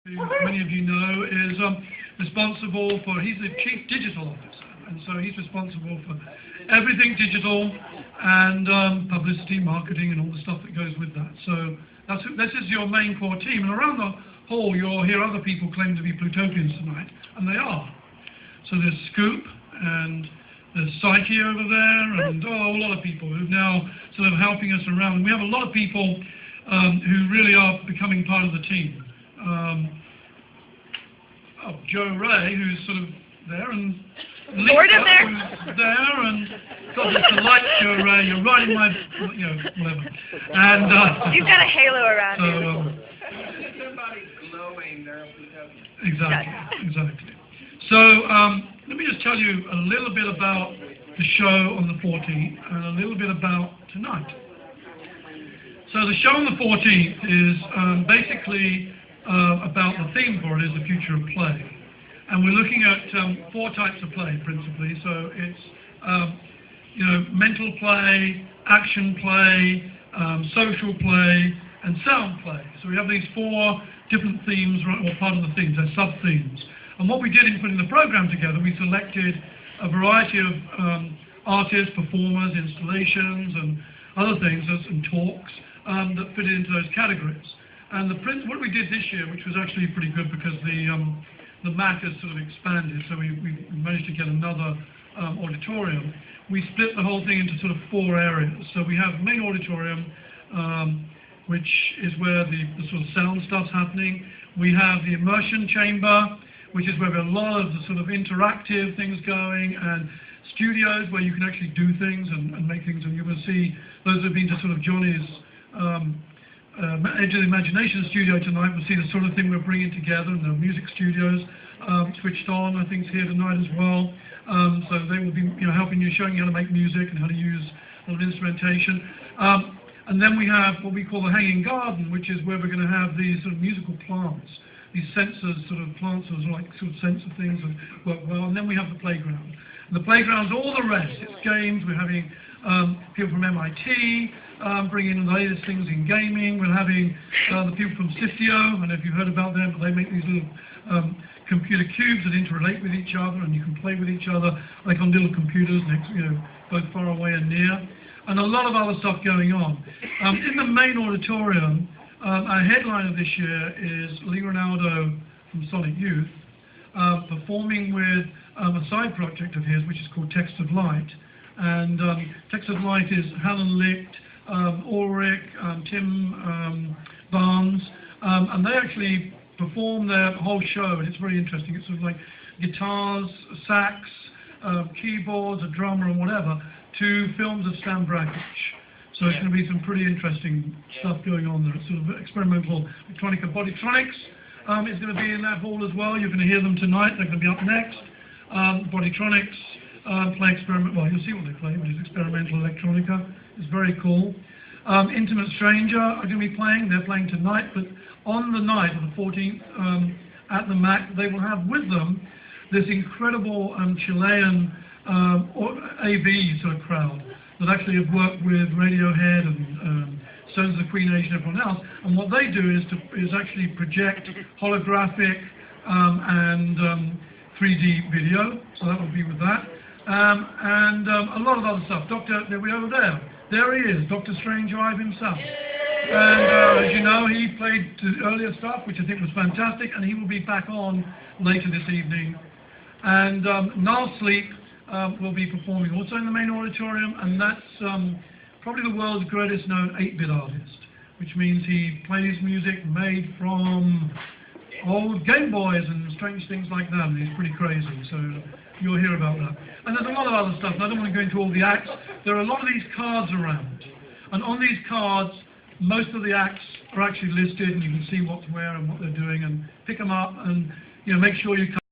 who many of you know, is responsible for, he's the Chief Digital Officer, and so he's responsible for everything digital and publicity, marketing, and all the stuff that goes with that. So this is your main core team, and around the hall you'll hear other people claim to be Plutopians tonight, and they are. So there's Scoop, and there's Psyche over there, and a lot of people who are now sort of helping us around. And we have a lot of people who really are becoming part of the team. Joe Ray, who's sort of there, and Lisa, who's there, and God, it's the light, Joe Ray. You're right in my, whatever. And you've got a halo around you. Somebody glowing there. Exactly. So let me just tell you a little bit about the show on the 14th and a little bit about tonight. So the show on the 14th is basically about the theme for it is the future of play. And we're looking at 4 types of play principally. So it's mental play, action play, social play, and sound play. So we have these 4 different themes, or part of the themes, they're sub-themes. And what we did in putting the program together, we selected a variety of artists, performers, installations, and other things, and talks that fit into those categories. And what we did this year, which was actually pretty good because the MAC has sort of expanded, so we managed to get another auditorium. We split the whole thing into sort of 4 areas. So we have main auditorium, which is where the sort of sound stuff's happening. We have the immersion chamber, which is where we have a lot of the sort of interactive things going, and studios where you can actually do things and make things. And you will see, those who have been to sort of Johnny's Edge of the Imagination studio tonight will see the sort of thing we're bringing together, and the music studios switched on, I think, here tonight as well. So they will be helping you, showing you how to make music and how to use a lot of instrumentation. And then we have what we call the hanging garden, which is where we're going to have these sort of musical plants, these sensors, sort of plants that are like sort of sensor things that work well. And then we have the playground. And the playground's all the rest. It's games. We're having people from MIT bringing the latest things in gaming. We're having the people from Sifio. I don't know if you've heard about them, but they make these little computer cubes that interrelate with each other, and you can play with each other like on little computers, next, both far away and near. And a lot of other stuff going on. In the main auditorium, our headliner this year is Lee Ronaldo from Sonic Youth, performing with a side project of his, which is called Text of Light. And Text of Light is Helen Licht, Ulrich, Tim Barnes, and they actually perform their whole show, and it's very interesting. It's sort of like guitars, sax, keyboards, a drummer, and whatever, to films of Stan Brakhage. So it's going to be some pretty interesting stuff going on there. It's sort of experimental electronica. Bodytronics is going to be in that hall as well. You're going to hear them tonight. They're going to be up next. Bodytronics play experiment. Well, you'll see what they play, which is experimental electronica. It's very cool. Intimate Stranger are going to be playing. They're playing tonight, but on the night of the 14th at the MAC, they will have with them this incredible Chilean AV sort of crowd that actually have worked with Radiohead and Stones of the Queen Age and everyone else. And what they do is actually project holographic and 3D video. So that will be with that. And a lot of other stuff. They'll be over there. There he is, Dr. Strange Drive himself. And as you know, he played earlier stuff, which I think was fantastic, and he will be back on later this evening. And Niall Sleep will be performing also in the main auditorium, and that's probably the world's greatest known 8-bit artist, which means he plays music made from old Game Boys and strange things like that, and he's pretty crazy, so you'll hear about that. And there's a lot of other stuff, and I don't want to go into all the acts. There are a lot of these cards around, and on these cards, most of the acts are actually listed, and you can see what's where and what they're doing, and pick them up, and make sure you